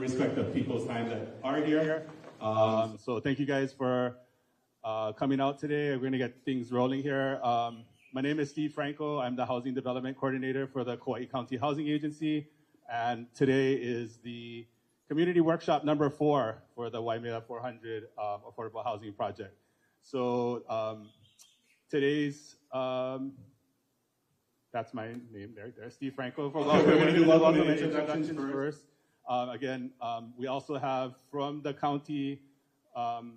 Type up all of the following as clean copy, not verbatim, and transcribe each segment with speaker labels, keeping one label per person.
Speaker 1: respect of people's time that are here. So thank you guys for coming out today. We're going to get things rolling here. My name is Steve Franco. I'm the Housing Development Coordinator for the Kauai County Housing Agency. And today is the Community Workshop number 4 for the Waimea 400 Affordable Housing Project. So today's, that's my name there, Steve Franco. We're going to do welcome introductions first. Again, we also have from the county, Kylan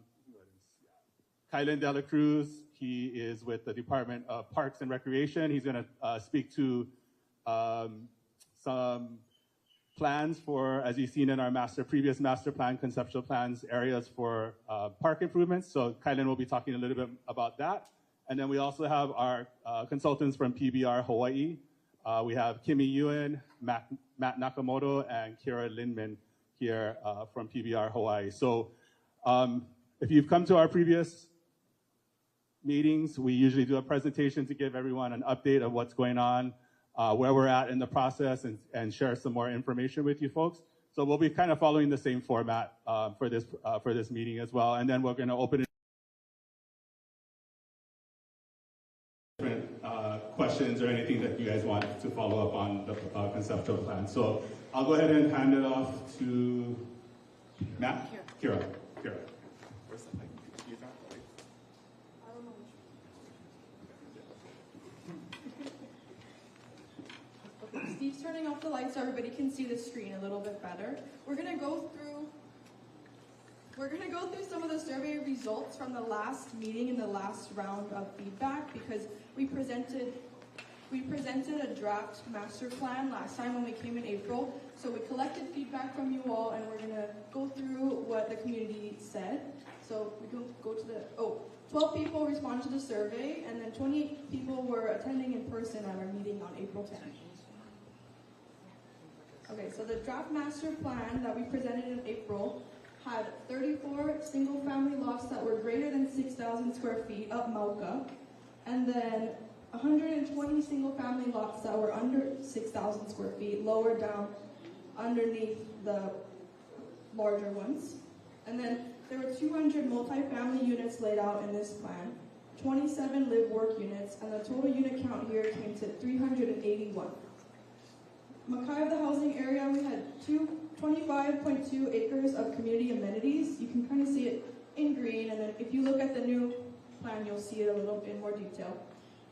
Speaker 1: De La Cruz. He is with the Department of Parks and Recreation. He's going to speak to some plans for, as you've seen in our previous master plan, conceptual plans, areas for park improvements. So Kylan will be talking a little bit about that. And then we also have our consultants from PBR Hawaii. We have Kimmy Ewan, Matt Nakamoto, and Kira Lindman here from PBR Hawaii. So if you've come to our previous meetings, we usually do a presentation to give everyone an update of what's going on, where we're at in the process, and share some more information with you folks. So we'll be kind of following the same format for this meeting as well. And then we're going to open it different questions or anything that you guys want to follow up on the conceptual plan. So I'll go ahead and hand it off to Matt. Kira. Where's the mic?
Speaker 2: Steve's turning off the lights so everybody can see the screen a little bit better. We're gonna go through some of the survey results from the last meeting and the last round of feedback, because we presented a draft master plan last time when we came in April. So we collected feedback from you all, and we're gonna go through what the community said. So we can go to 12 people responded to the survey, and then 28 people were attending in person at our meeting on April 10th. Okay, so the draft master plan that we presented in April had 34 single-family lots that were greater than 6,000 square feet up Mauka, and then 120 single-family lots that were under 6,000 square feet, lower down underneath the larger ones. And then there were 200 multifamily units laid out in this plan, 27 live-work units, and the total unit count here came to 381. Makai of the housing area, we had 25.2 acres of community amenities. You can kind of see it in green, and then if you look at the new plan, you'll see it a little bit in more detail.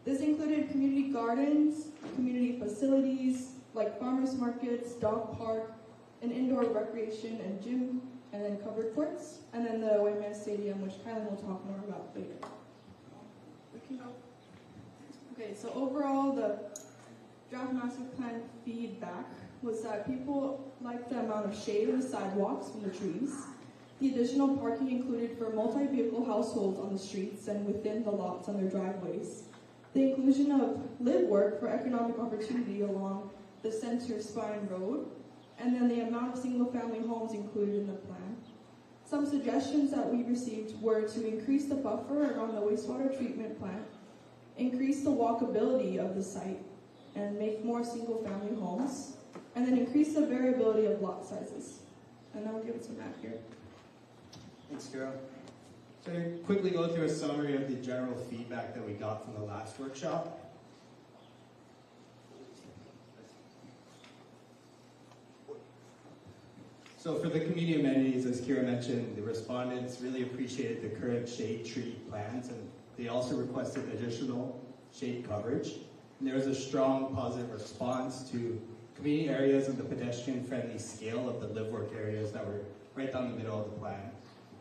Speaker 2: This included community gardens, community facilities like farmers markets, dog park, an indoor recreation and gym, and then covered courts, and then the Waimea Stadium, which Kylan will talk more about later. We can go. Okay, so overall, the draft master plan feedback was that people liked the amount of shade on the sidewalks from the trees. The additional parking included for multi-vehicle households on the streets and within the lots on their driveways. The inclusion of live work for economic opportunity along the center spine road, and then the amount of single-family homes included in the plan. Some suggestions that we received were to increase the buffer around the wastewater treatment plant, increase the walkability of the site, and make more single-family homes, and then increase the variability of lot sizes. And I'll give it to Matt here.
Speaker 3: Thanks, Kira. So to quickly go through a summary of the general feedback that we got from the last workshop. So for the community amenities, as Kira mentioned, the respondents really appreciated the current shade tree plans, and they also requested additional shade coverage. And there was a strong positive response to community areas and the pedestrian-friendly scale of the live-work areas that were right down the middle of the plan.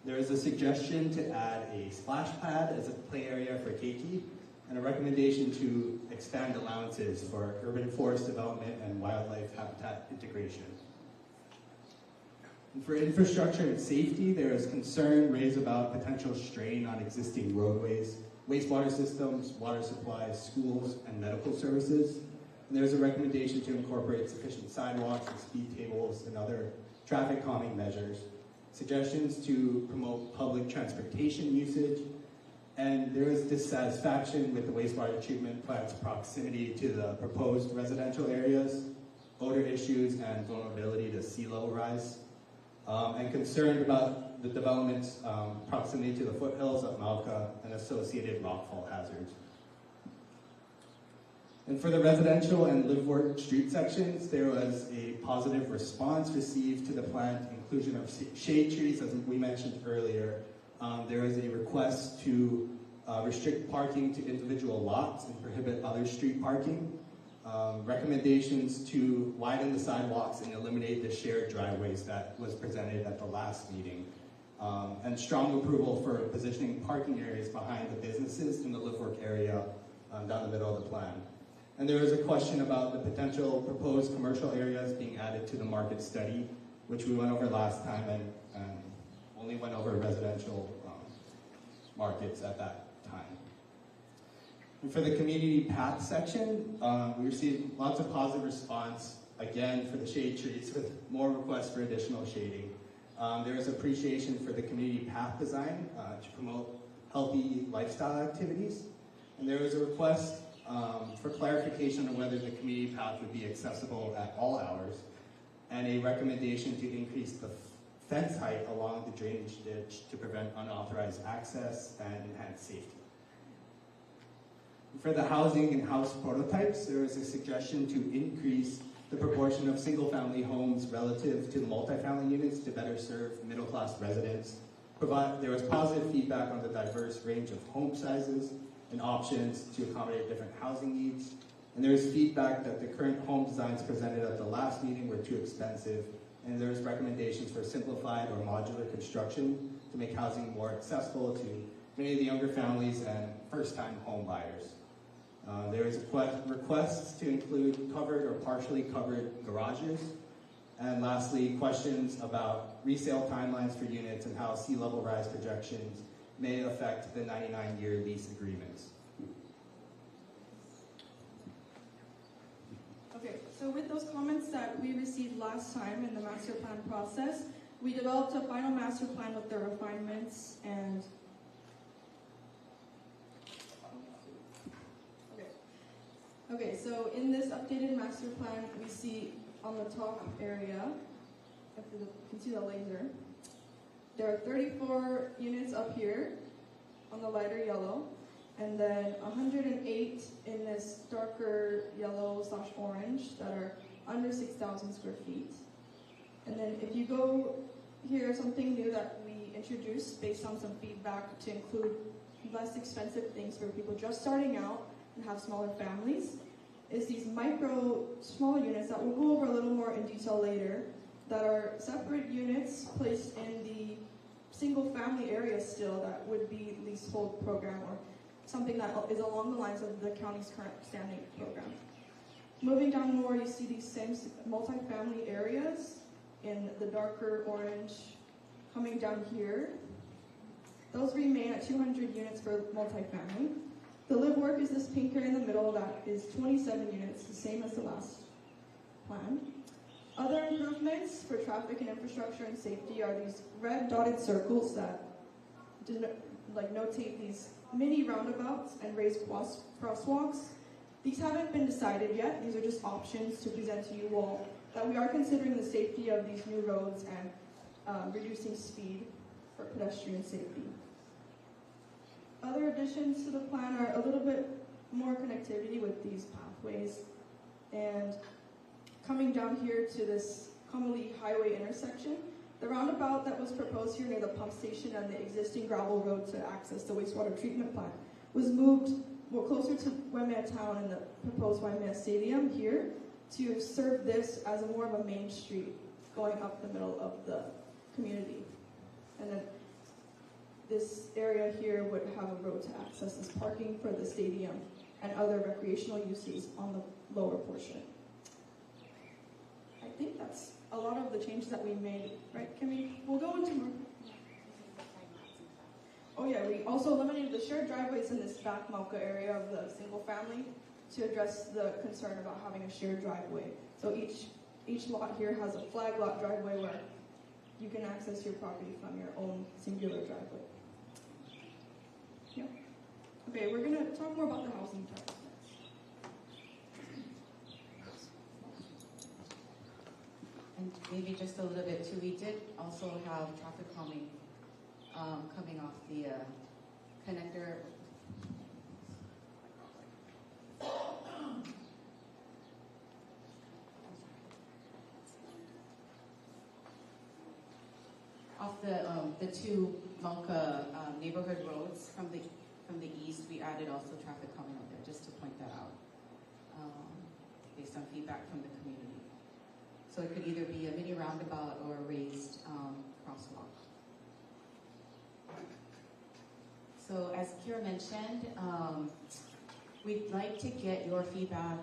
Speaker 3: There is a suggestion to add a splash pad as a play area for keiki, and a recommendation to expand allowances for urban forest development and wildlife habitat integration. And for infrastructure and safety, there is concern raised about potential strain on existing roadways, wastewater systems, water supplies, schools, and medical services. And there's a recommendation to incorporate sufficient sidewalks and speed tables and other traffic calming measures. Suggestions to promote public transportation usage. And there is dissatisfaction with the wastewater treatment plant's proximity to the proposed residential areas, odor issues, and vulnerability to sea level rise. and concerned about the development's proximity to the foothills of Mauka and associated rockfall hazards. And for the residential and live-work street sections, there was a positive response received to the planned inclusion of shade trees, as we mentioned earlier. There is a request to restrict parking to individual lots and prohibit other street parking. Recommendations to widen the sidewalks and eliminate the shared driveways that was presented at the last meeting. And strong approval for positioning parking areas behind the businesses in the live-work area down the middle of the plan. And there was a question about the potential proposed commercial areas being added to the market study, which we went over last time and only went over residential markets at that time. And for the community path section, we received lots of positive response, again, for the shade trees with more requests for additional shading. There was appreciation for the community path design to promote healthy lifestyle activities. And there was a request for clarification on whether the community path would be accessible at all hours, and a recommendation to increase the fence height along the drainage ditch to prevent unauthorized access and enhance safety. For the housing and house prototypes, there was a suggestion to increase the proportion of single-family homes relative to the multifamily units to better serve middle-class residents. There was positive feedback on the diverse range of home sizes and options to accommodate different housing needs. And there was feedback that the current home designs presented at the last meeting were too expensive, and there was recommendations for simplified or modular construction to make housing more accessible to many of the younger families and first-time home buyers. There was requests to include covered or partially covered garages. And lastly, questions about resale timelines for units and how sea level rise projections may affect the 99-year lease agreements.
Speaker 2: Okay, so with those comments that we received last time in the master plan process, we developed a final master plan with the refinements and Okay, so in this updated master plan, we see on the top area, if you can see the laser, there are 34 units up here on the lighter yellow, and then 108 in this darker yellow/orange that are under 6,000 square feet. And then if you go here, something new that we introduced based on some feedback to include less expensive things for people just starting out and have smaller families, is these micro small units that we'll go over a little more in detail later, that are separate units placed in the single family area still that would be leasehold program or something that is along the lines of the county's current standing program. Moving down more, you see these same multifamily areas in the darker orange coming down here. Those remain at 200 units for multifamily. The live work is this pink area in the middle that is 27 units, the same as the last plan. Other improvements for traffic and infrastructure and safety are these red dotted circles that notate these mini roundabouts and raised crosswalks. These haven't been decided yet. These are just options to present to you all, that we are considering the safety of these new roads and reducing speed for pedestrian safety. Other additions to the plan are a little bit more connectivity with these pathways, and coming down here to this Kamali Highway intersection, the roundabout that was proposed here near the pump station and the existing gravel road to access the wastewater treatment plant was moved more closer to Waimea Town and the proposed Waimea Stadium here to serve this as a more of a main street going up the middle of the community. And then this area here would have a road to access this parking for the stadium and other recreational uses on the lower portion. I think that's a lot of the changes that we made, right, Kimmy? We'll go into more. Oh yeah, we also eliminated the shared driveways in this back Mauka area of the single family to address the concern about having a shared driveway. So each lot here has a flag lot driveway where you can access your property from your own singular driveway. Yeah. Okay, we're going to talk more about the housing types next.
Speaker 4: And maybe just a little bit too, we did also have traffic calming coming off the connector. Off the two Malka neighborhood roads from the east, we added also traffic calming out there, just to point that out, based on feedback from the community. So it could either be a mini roundabout or a raised crosswalk. So as Kira mentioned, we'd like to get your feedback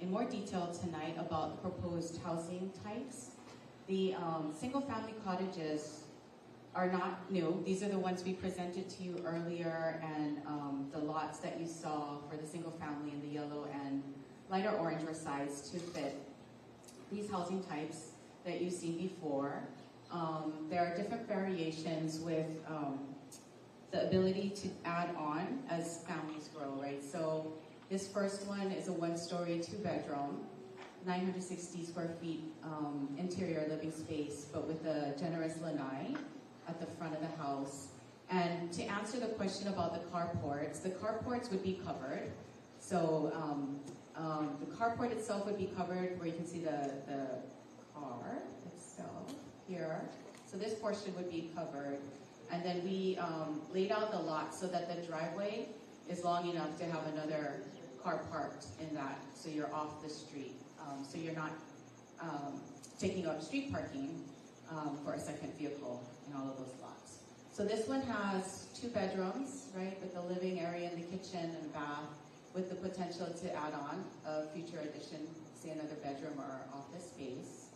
Speaker 4: in more detail tonight about the proposed housing types. The single-family cottages are not new. These are the ones we presented to you earlier, and the lots that you saw for the single-family in the yellow and lighter orange were sized to fit these housing types that you've seen before. There are different variations with the ability to add on as families grow, right? So this first one is a 1-story, 2-bedroom, 960 square feet interior living space, but with a generous lanai at the front of the house. And to answer the question about the carports would be covered. So the carport itself would be covered, where you can see the car itself here. So this portion would be covered. And then we laid out the lot so that the driveway is long enough to have another car parked in that, so you're off the street. So you're not taking up street parking for a second vehicle in all of those lots. So this one has 2 bedrooms, right, with the living area and the kitchen and bath, with the potential to add on a future addition, say another bedroom or office space.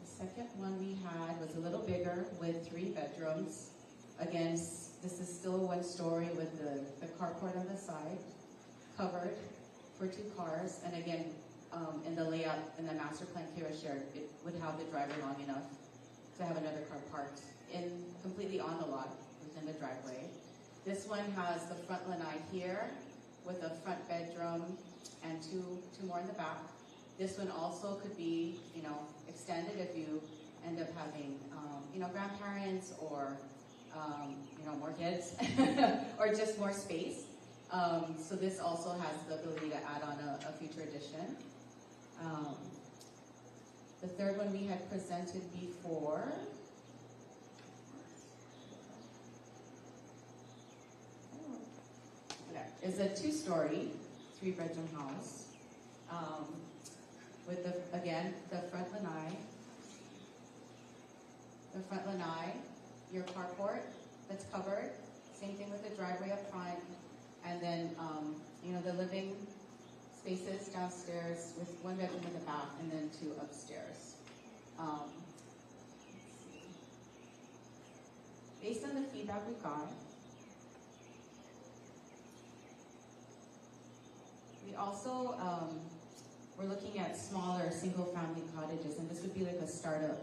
Speaker 4: The second one we had was a little bigger with 3 bedrooms. Again, this is still a 1-story with the carport on the side, covered for 2 cars. And again, in the layout, in the master plan Kira shared, it would have the driveway long enough to have another car parked completely on the lot within the driveway. This one has the front lanai here with a front bedroom and two more in the back. This one also could be, extended if you end up having, grandparents or, more kids or just more space. So this also has the ability to add on a future addition. The third one we had presented before. Is a 2-story, 3-bedroom house with the front lanai, your carport that's covered. Same thing with the driveway up front, and then the living spaces downstairs with 1 bedroom in the back, and then 2 upstairs. Based on the feedback we got, we also we're looking at smaller single-family cottages, and this would be like a startup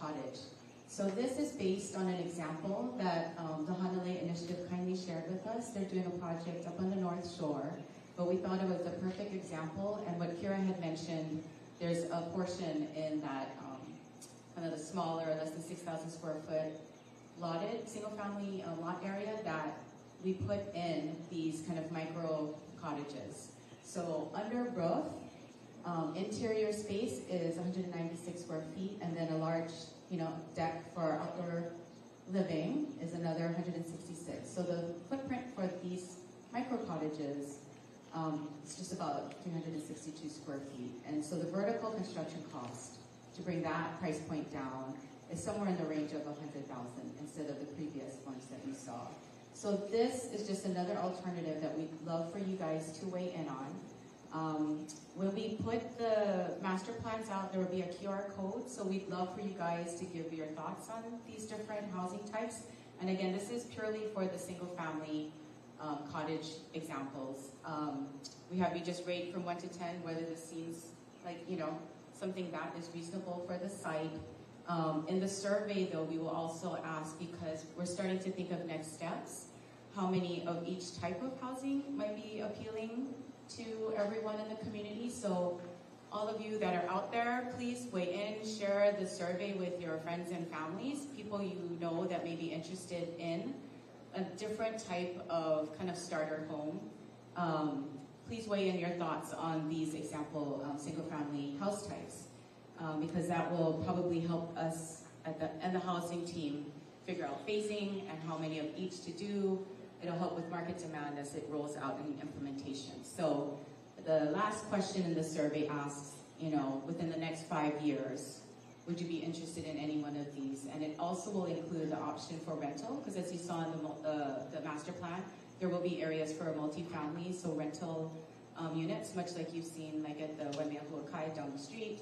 Speaker 4: cottage. So this is based on an example that the Hanalei Initiative kindly shared with us. They're doing a project up on the North Shore, but we thought it was a perfect example. And what Kira had mentioned, there's a portion in that kind of the smaller, less than 6,000 square foot lotted single-family lot area that we put in these kind of micro cottages. So under roof, interior space is 196 square feet, and then a large, deck for outdoor living is another 166. So the footprint for these micro cottages is just about 362 square feet. And so the vertical construction cost to bring that price point down is somewhere in the range of 100,000 instead of the previous ones that you saw. So this is just another alternative that we'd love for you guys to weigh in on. When we put the master plans out, there will be a QR code, so we'd love for you guys to give your thoughts on these different housing types. And again, this is purely for the single-family cottage examples. We just rate from 1 to 10 whether this seems like, something that is reasonable for the site. In the survey, though, we will also ask, because we're starting to think of next steps, how many of each type of housing might be appealing to everyone in the community. So All of you that are out there, please weigh in, share the survey with your friends and families, people you know that may be interested in a different type of kind of starter home. Please weigh in your thoughts on these example single-family house types, because that will probably help us and the housing team figure out phasing and how many of each to do. It'll help with market demand as it rolls out in implementation. So the last question in the survey asks, you know, within the next 5 years, would you be interested in any one of these? And it also will include the option for rental, because as you saw in the master plan, there will be areas for multifamily, so rental units, much like you've seen like at the Waimea and Kekaha down the street,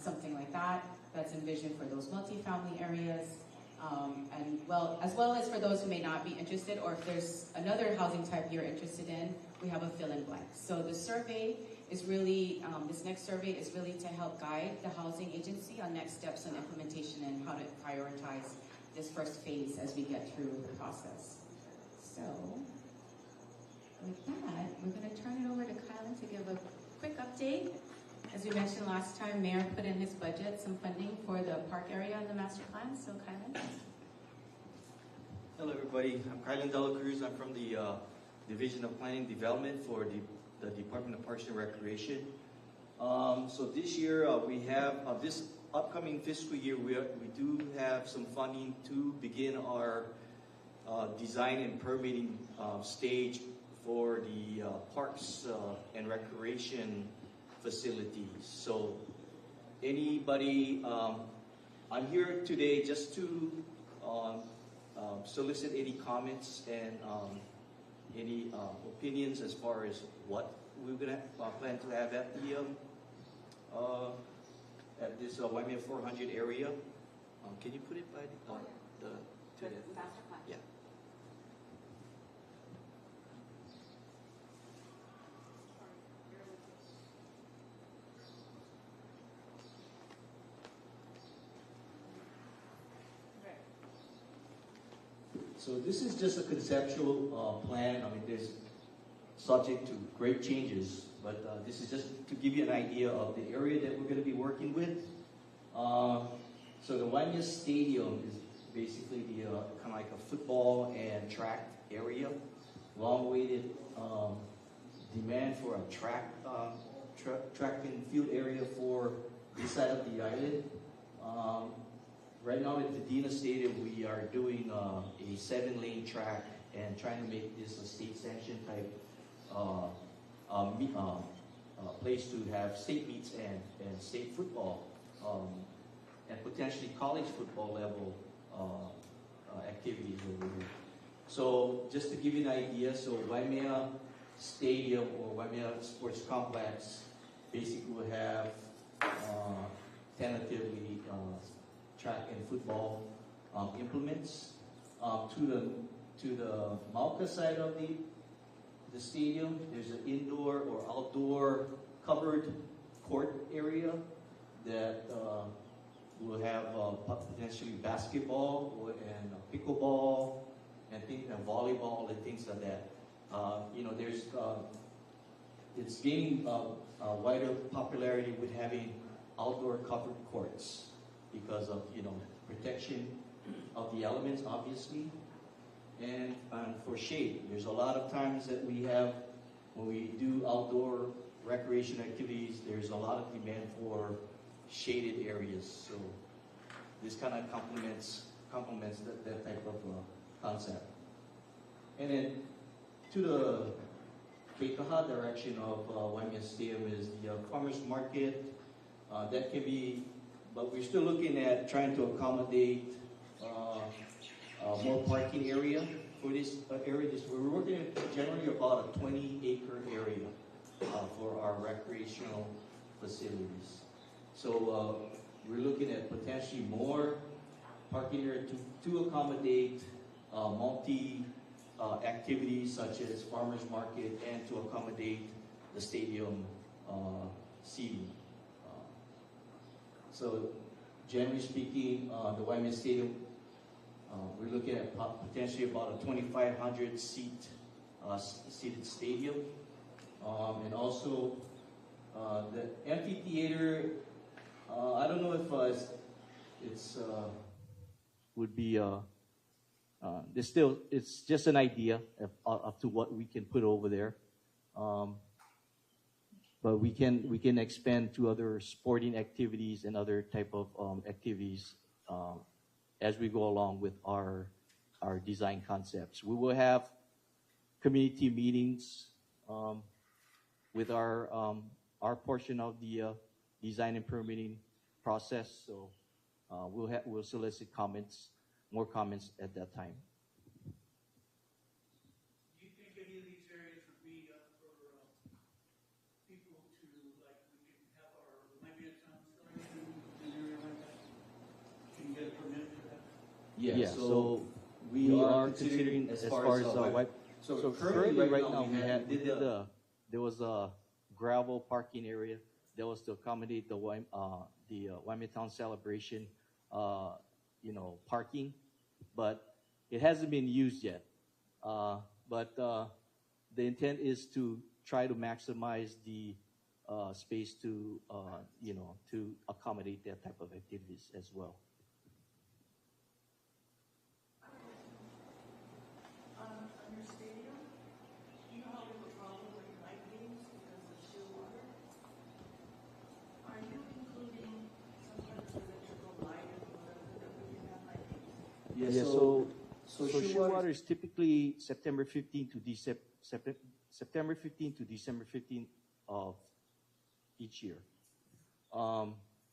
Speaker 4: something like that. That's envisioned for those multifamily areas. And well, as well as for those who may not be interested, or if there's another housing type you're interested in, we have a fill-in-blank. So the survey is really, this next survey is really to help guide the housing agency on next steps on implementation and how to prioritize this first phase as we get through the process. So with that, we're going to turn it over to Kylan to give a quick update. As we mentioned last time, Mayor put in his budget some funding for the park area in the master plan. So Kylan.
Speaker 5: Hello everybody, I'm Kylan Dela Cruz. I'm from the Division of Planning Development for the Department of Parks and Recreation. So this year we have, this upcoming fiscal year, we do have some funding to begin our design and permitting stage for the parks and recreation facilities. So anybody, I'm here today just to solicit any comments and any opinions as far as what we're gonna plan to have at the at this Waimea 400 area. Can you put it by the
Speaker 4: master plan?
Speaker 5: Yeah. So this is just a conceptual plan. I mean, there's subject to great changes, but this is just to give you an idea of the area that we're going to be working with. So the Waimea Stadium is basically the kind of like a football and track area. Long-awaited demand for a track and field area for this side of the island. Right now at the Dina Stadium, we are doing a 7-lane track and trying to make this a state-sanctioned type place to have state meets and state football and potentially college football level activities over here. So just to give you an idea, so Waimea Stadium or Waimea Sports Complex basically will have tentatively track and football implements. To the Mauka side of the stadium, there's an indoor or outdoor covered court area that will have potentially basketball and pickleball and volleyball and things like that. You know, there's it's gaining wider popularity with having outdoor covered courts because of, you know, protection of the elements, obviously, and for shade. There's a lot of times that we have, when we do outdoor recreation activities, there's a lot of demand for shaded areas. So this kind of complements that type of concept. And then to the Kekaha direction of Waimea Stadium is the farmers market. That can be, but we're still looking at trying to accommodate more parking area for this area. We're working at generally about a 20-acre area for our recreational facilities. So we're looking at potentially more parking area to accommodate multi activities such as farmers market and to accommodate the stadium seating. So generally speaking, the Waimea Stadium, we're looking at potentially about a 2,500 seated stadium. And also The amphitheater, I don't know if it's would be there's still, it's just an idea of to what we can put over there. But we can expand to other sporting activities and other type of activities as we go along with our design concepts. We will have community meetings with our portion of the design and permitting process. So we'll solicit comments, more comments at that time.
Speaker 6: Do you think any of these areas would be for people to, like, we can have our Waimea town center in an area like that? Can you get a permit for that?
Speaker 5: Yeah, so we are considering as far as so currently right now there was a gravel parking area that was to accommodate the Waimea Town celebration, parking, but it hasn't been used yet. But the intent is to try to maximize the space to accommodate that type of activities as well.
Speaker 6: On your stadium, you know how we have a problem with night games because of sheer water? Are you including some kind of electrical light or whatever that we can have night games?
Speaker 5: Yeah, so Shearwater is typically September 15 to September 15 to December 15 of each year.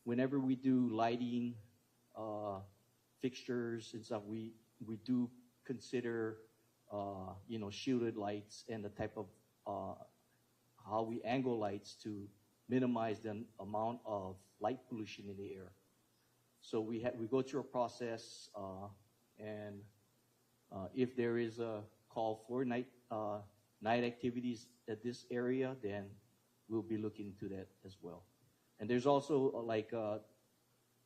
Speaker 5: Whenever we do lighting, fixtures and stuff, we do consider shielded lights and the type of how we angle lights to minimize the amount of light pollution in the air. So we go through a process, and if there is a call for night activities at this area, then we'll be looking into that as well. And there's also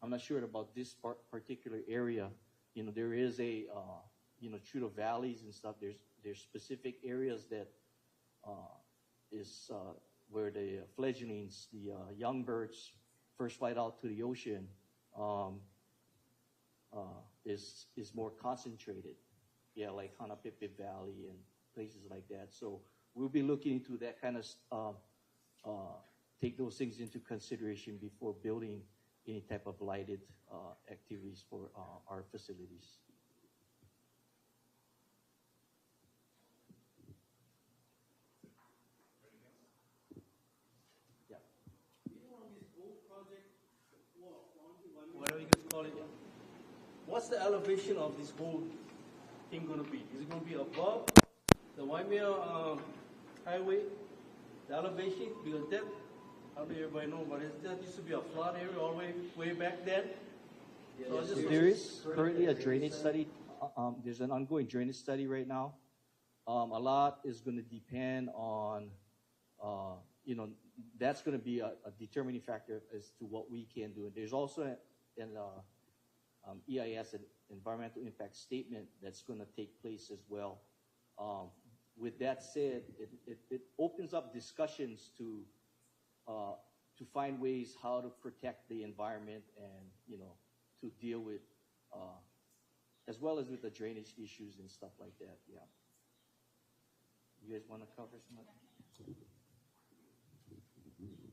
Speaker 5: I'm not sure about this particular area. There is a through the valleys and stuff. There's specific areas that is where the fledglings, the young birds, first flight out to the ocean is more concentrated. Yeah, like Hanapepe Valley and places like that. So we'll be looking into that kind of take those things into consideration before building any type of lighted activities for our facilities. Yeah.
Speaker 6: Whatever you can call it. What's the elevation of this whole thing going to be? Is it going to be above the Waimea highway, the elevation? Because that, I don't know if everybody know, but that used to be a flood area all the way back then. So
Speaker 5: there is currently a drainage study. There's an ongoing drainage study right now. A lot is going to depend on, that's going to be a determining factor as to what we can do. There's also an EIS, an environmental impact statement, that's going to take place as well. With that said, it opens up discussions to find ways how to protect the environment and to deal with as well as with the drainage issues and stuff like that. Yeah. You guys want to cover some of that?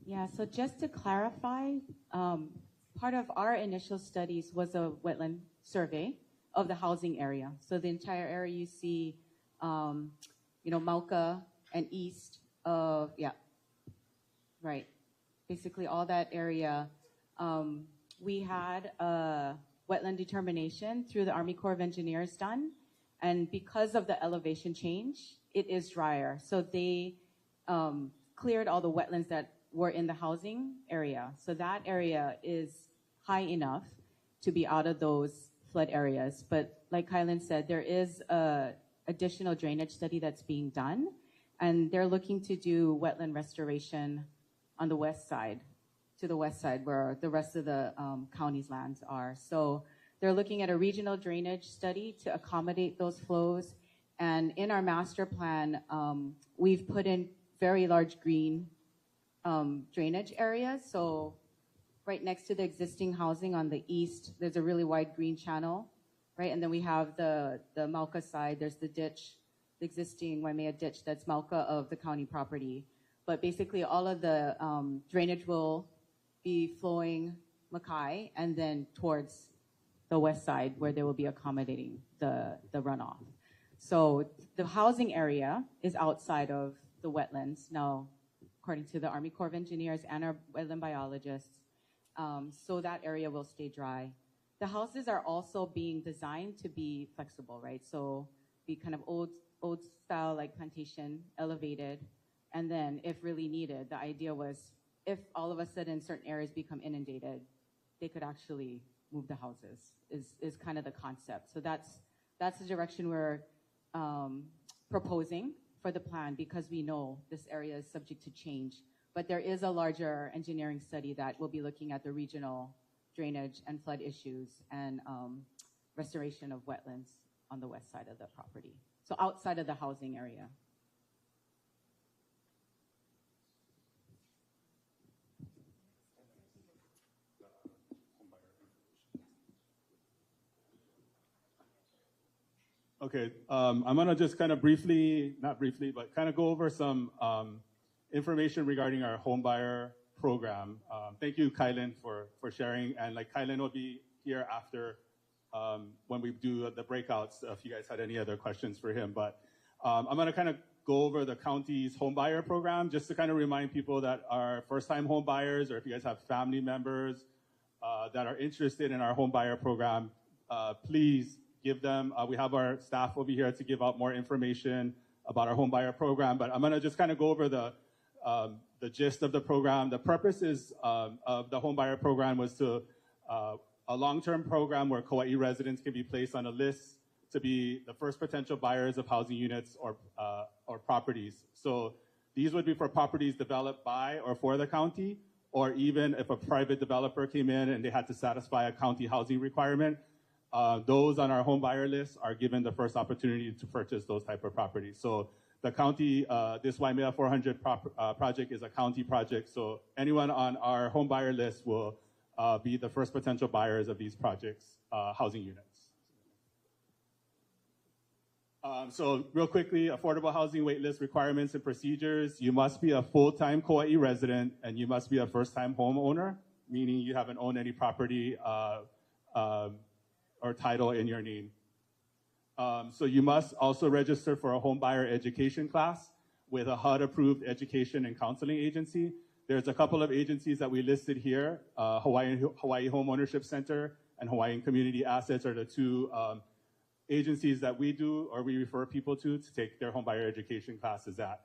Speaker 4: Yeah, so just to clarify, part of our initial studies was a wetland survey of the housing area. So the entire area you see, Mauka and east of, right. Basically all that area. We had a wetland determination through the Army Corps of Engineers done. And because of the elevation change, it is drier. So they cleared all the wetlands that were in the housing area. So that area is high enough to be out of those flood areas. But like Kylan said, there is a additional drainage study that's being done, and they're looking to do wetland restoration on the west side, to the west side where the rest of the county's lands are. So they're looking at a regional drainage study to accommodate those flows. And in our master plan, we've put in very large green drainage areas. So right next to the existing housing on the east, there's a really wide green channel, right? And then we have the Mauka side, there's the ditch, the existing Waimea ditch that's Mauka of the county property. But basically all of the drainage will be flowing Makai and then towards the west side where they will be accommodating the runoff. So the housing area is outside of the wetlands now, according to the Army Corps of Engineers and our wetland biologists. So that area will stay dry. The houses are also being designed to be flexible, right? So be kind of old style, like plantation, elevated. And then if really needed, the idea was if all of a sudden certain areas become inundated, they could actually move the houses is kind of the concept. So that's the direction we're proposing for the plan, because we know this area is subject to change. But there is a larger engineering study that will be looking at the regional drainage and flood issues and restoration of wetlands on the west side of the property. So outside of the housing area.
Speaker 1: Okay, I'm gonna just kind of briefly, not briefly, but kind of go over some information regarding our home buyer program. Thank you, Kylan, for sharing. And like Kylan will be here after when we do the breakouts, if you guys had any other questions for him. But I'm gonna kind of go over the county's home buyer program just to kind of remind people that are first-time home buyers, or if you guys have family members that are interested in our home buyer program, please give them, we have our staff will be here to give out more information about our home buyer program, but I'm gonna just kind of go over the gist of the program. The purpose is of the home buyer program was to a long-term program where Kauai residents can be placed on a list to be the first potential buyers of housing units or properties. So these would be for properties developed by or for the county, or even if a private developer came in and they had to satisfy a county housing requirement, those on our home buyer list are given the first opportunity to purchase those type of properties. So the county, this Waimea 400 project is a county project, so anyone on our home buyer list will be the first potential buyers of these projects, housing units. So real quickly, affordable housing waitlist requirements and procedures. You must be a full-time Kauai resident and you must be a first-time homeowner, meaning you haven't owned any property or title in your name. So you must also register for a home buyer education class with a HUD-approved education and counseling agency. There's a couple of agencies that we listed here. Hawaii Home Ownership Center and Hawaiian Community Assets are the two agencies that we do or we refer people to take their home buyer education classes at.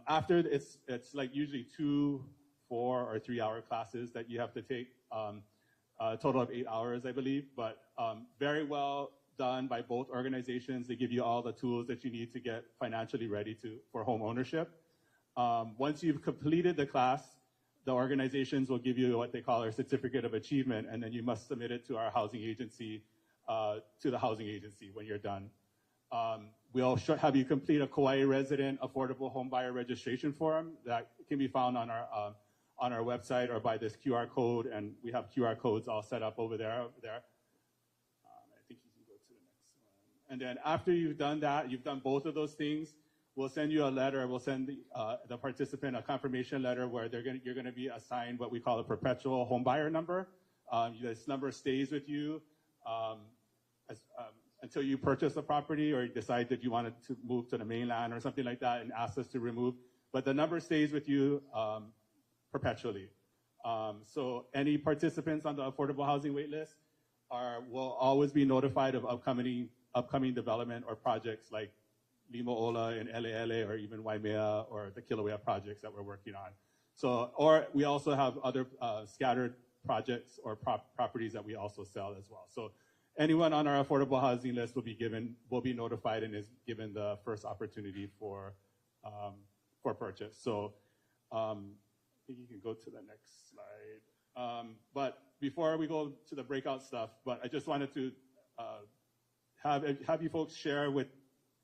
Speaker 1: After it's like usually 2, 4, or 3-hour classes that you have to take. A total of 8 hours, I believe, but very well done by both organizations. They give you all the tools that you need to get financially ready for home ownership. Once you've completed the class, the organizations will give you what they call a certificate of achievement, and then you must submit it to our housing agency, to the housing agency when you're done. We'll have you complete a Kauai resident affordable home buyer registration form that can be found on our website or by this QR code, and we have QR codes all set up over there. I think you can go to the next one. And then after you've done that, you've done both of those things, we'll send you a letter. We'll send the participant a confirmation letter where you're going to be assigned what we call a perpetual home buyer number. This number stays with you until you purchase the property or you decide that you wanted to move to the mainland or something like that and ask us to remove. But the number stays with you perpetually. So any participants on the affordable housing waitlist will always be notified of upcoming development or projects like Limaola and Eleele or even Waimea or the Kilauea projects that we're working on. So, or we also have other scattered projects or properties that we also sell as well. So anyone on our affordable housing list will be notified and is given the first opportunity for purchase. So I think you can go to the next slide. But before we go to the breakout stuff, but I just wanted to have you folks share with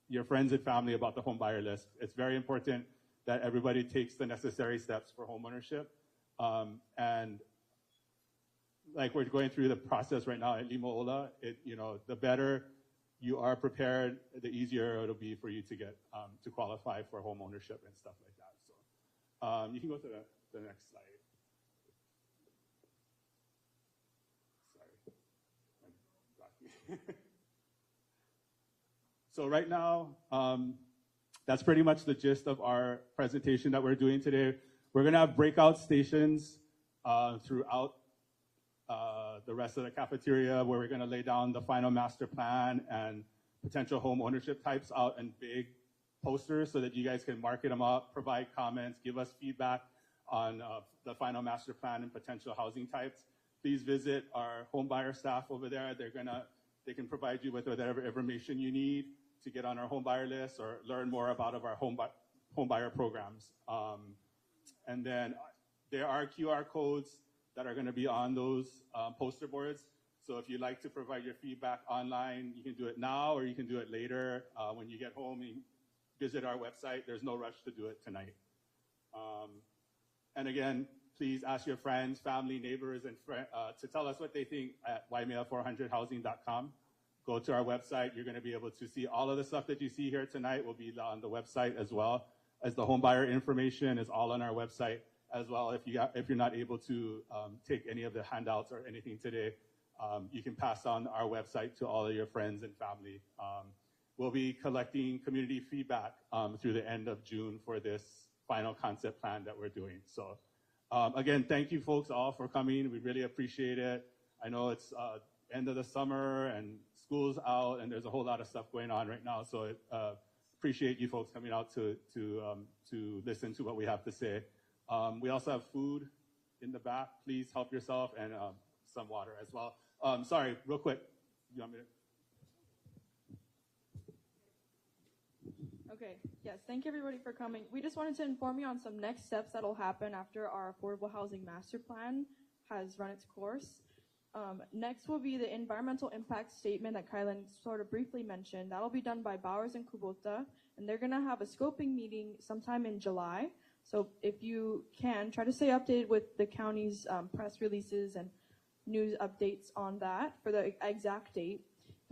Speaker 1: your friends and family about the home buyer list. It's very important that everybody takes the necessary steps for homeownership. And like we're going through the process right now at Limaola, the better you are prepared, the easier it'll be for you to get to qualify for home ownership and stuff like that. So you can go to the next slide. Sorry. So right now, that's pretty much the gist of our presentation that we're doing today. We're gonna have breakout stations throughout the rest of the cafeteria, where we're gonna lay down the final master plan and potential home ownership types out in big posters so that you guys can market them up, provide comments, give us feedback on the final master plan and potential housing types. Please visit our home buyer staff over there. They can provide you with whatever information you need to get on our home buyer list or learn more about our home buyer programs. And then there are QR codes that are going to be on those poster boards. So if you'd like to provide your feedback online, you can do it now or you can do it later when you get home and visit our website. There's no rush to do it tonight. And again, please ask your friends, family, neighbors, and to tell us what they think at waimea400housing.com. Go to our website. You're going to be able to see all of the stuff that you see here tonight will be on the website, as well as the home buyer information is all on our website. As well, if you're not able to take any of the handouts or anything today, you can pass on our website to all of your friends and family. We'll be collecting community feedback through the end of June for this final concept plan that we're doing. So again, thank you folks all for coming. We really appreciate it. I know it's end of the summer and school's out and there's a whole lot of stuff going on right now. So appreciate you folks coming out to listen to what we have to say. We also have food in the back. Please help yourself, and some water as well. Sorry, real quick. You want me to?
Speaker 2: Okay, yes, thank you everybody for coming. We just wanted to inform you on some next steps that'll happen after our affordable housing master plan has run its course. Next will be the environmental impact statement that Kylan sort of briefly mentioned. That'll be done by Bowers and Kubota, and they're gonna have a scoping meeting sometime in July. So if you can, try to stay updated with the county's press releases and news updates on that for the exact date.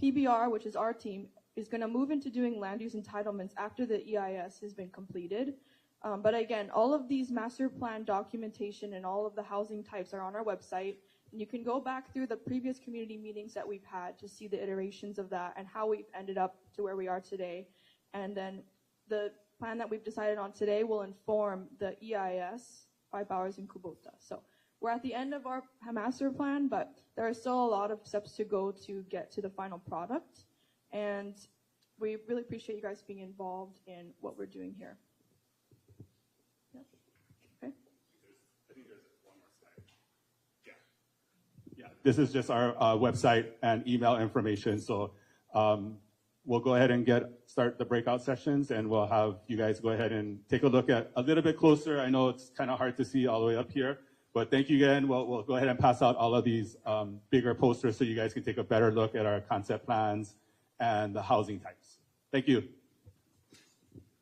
Speaker 2: PBR, which is our team, is going to move into doing land use entitlements after the EIS has been completed. But again, all of these master plan documentation and all of the housing types are on our website. And you can go back through the previous community meetings that we've had to see the iterations of that and how we've ended up to where we are today. And then the plan that we've decided on today will inform the EIS by Bowers and Kubota. So we're at the end of our master plan, but there are still a lot of steps to go to get to the final product. And we really appreciate you guys being involved in what we're doing here. Yeah. Okay.
Speaker 1: I think there's one more slide. Yeah. This is just our website and email information. So we'll go ahead and start the breakout sessions, and we'll have you guys go ahead and take a look at a little bit closer. I know it's kind of hard to see all the way up here, but thank you again. We'll go ahead and pass out all of these bigger posters so you guys can take a better look at our concept plans and the housing types. Thank you.